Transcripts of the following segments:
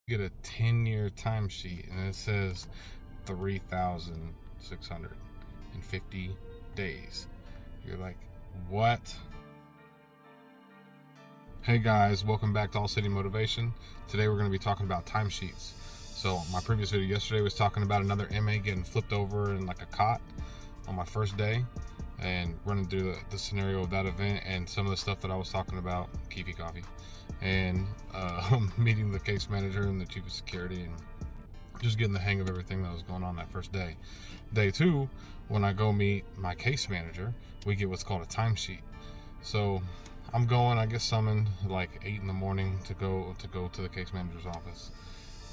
Get a 10-year timesheet and it says 3,650 days. You're like, what? Hey guys, welcome back to All City Motivation. Today we're going to be talking about timesheets. So my previous video yesterday was talking about another MA getting flipped over in like a cot on my first day, and running through the scenario of that event and some of the stuff that I was talking about, Kiwi Coffee, and meeting the case manager and the chief of security and just getting the hang of everything that was going on that first day. Day two, when I go meet my case manager, we get what's called a timesheet. So I'm going, I get summoned like 8 in the morning to go to the case manager's office.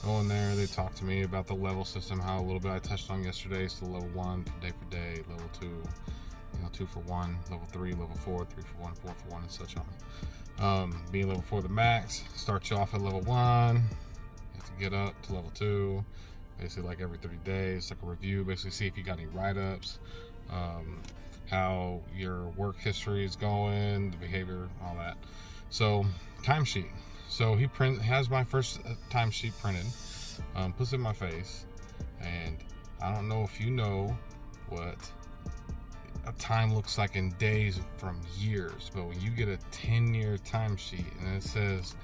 Go in there, they talk to me about the level system, how a little bit I touched on yesterday. So level 1 for day, level 2, 2 for 1, level 3, level 4, 3 for 1, 4 for 1, and such on. Being level 4 the max, start you off at level 1, you have to get up to level 2, basically like every 30 days, like a review, basically see if you got any write-ups, how your work history is going, the behavior, all that. So, timesheet. So he has my first timesheet printed, puts it in my face, and I don't know if you know what a time looks like in days from years, but when you get a 10-year timesheet and it says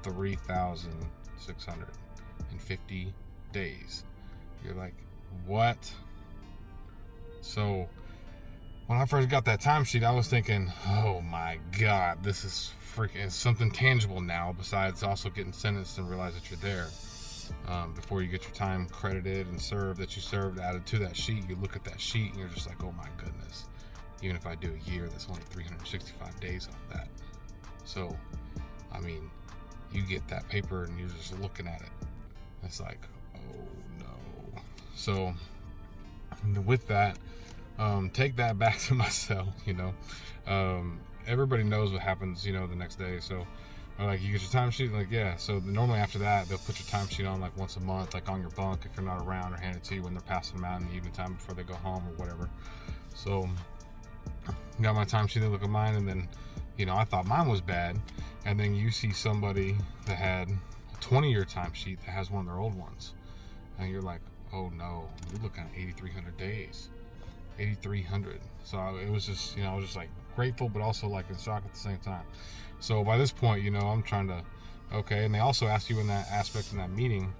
3,650 days, you're like, what? So when I first got that timesheet, I was thinking, oh my God, this is freaking something tangible now, besides also getting sentenced and realize that you're there. Before you get your time credited and served, that you served, added to that sheet, you look at that sheet and you're just like, oh my goodness, even if I do a year, that's only 365 days off that. So, I mean, you get that paper and you're just looking at it. It's like, oh no. So, with that, take that back to myself, everybody knows what happens, the next day. So, like, you get your timesheet, like, yeah. So normally after that, they'll put your timesheet on like once a month, like on your bunk if you're not around, or hand it to you when they're passing them out in the evening time before they go home or whatever. So, got my timesheet, they look at mine, and then, I thought mine was bad. And then you see somebody that had a 20-year timesheet that has one of their old ones, and you're like, oh no, you're looking at 8,300 days. 8,300. So it was just, I was just like grateful, but also like in shock at the same time. So by this point, I'm trying to, okay. And they also asked you in that aspect, in that meeting,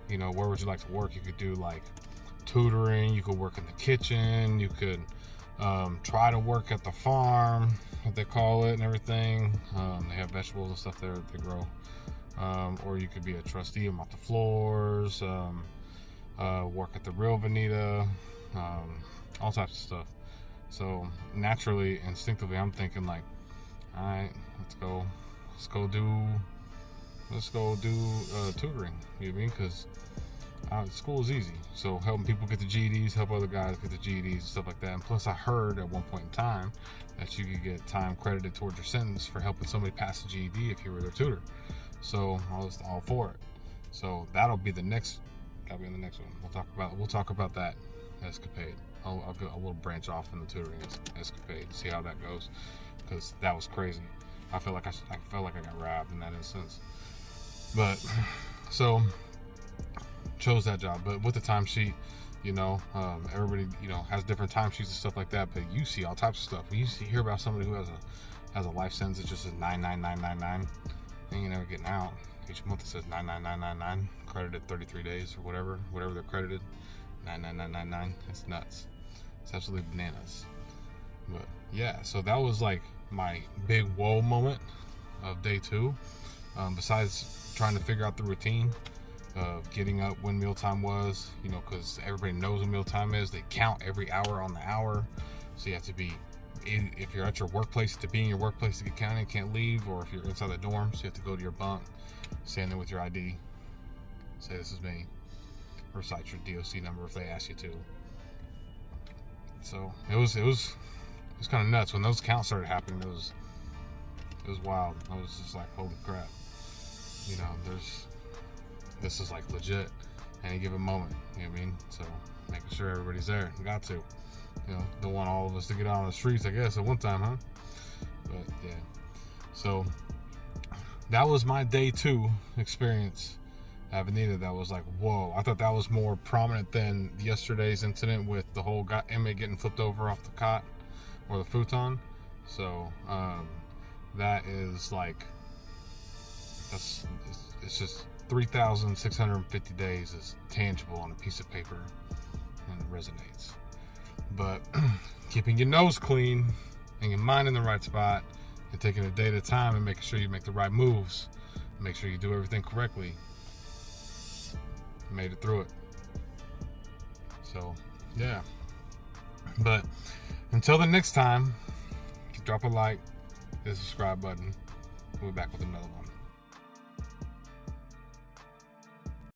where would you like to work? You could do like tutoring, you could work in the kitchen, you could try to work at the farm, what they call it, and everything. They have vegetables and stuff there that they grow. Or you could be a trustee and mop the floors, work at the real Vanita, all types of stuff. So naturally, instinctively, I'm thinking like, all right, let's go do tutoring. You know what I mean? Because school is easy. So helping people get the GEDs, help other guys get the GEDs and stuff like that. And plus, I heard at one point in time that you could get time credited towards your sentence for helping somebody pass the GED if you were their tutor. So I was all for it. So that'll be the next. That'll be in the next one. We'll talk about that escapade. I'll go a little branch off in the tutoring escapade to see how that goes, because that was crazy. I felt like I got robbed in that instance. But so chose that job. But with the timesheet, everybody has different timesheets and stuff like that. But you see all types of stuff. When you hear about somebody who has a life sentence that just says 99999, and you're never getting out. Each month it says 99999, credited 33 days or whatever they're credited. 99999. It's nuts. It's absolutely bananas. But yeah, so that was like my big whoa moment of day 2. Besides trying to figure out the routine of getting up when mealtime was, because everybody knows when mealtime is. They count every hour on the hour. So you have to be, if you're at your workplace, to be in your workplace to get counted, can't leave. Or if you're inside the dorm, so you have to go to your bunk, stand there with your ID, say this is me, recite your D.O.C number if they ask you to. So it was kind of nuts when those counts started happening. It was wild. I was just like, holy crap, this is like legit. Any given moment, you know what I mean? So making sure everybody's there. Got to, don't want all of us to get out on the streets, I guess, at one time, huh? But yeah, so that was my day 2 experience Avenida that was like, whoa. I thought that was more prominent than yesterday's incident with the whole inmate getting flipped over off the cot or the futon. So that is like, it's just 3,650 days is tangible on a piece of paper, and it resonates. But keeping your nose clean and your mind in the right spot and taking a day at a time and making sure you make the right moves, make sure you do everything correctly, made it through it. So yeah, but until the next time, drop a like, hit the subscribe button. We'll be back with another one.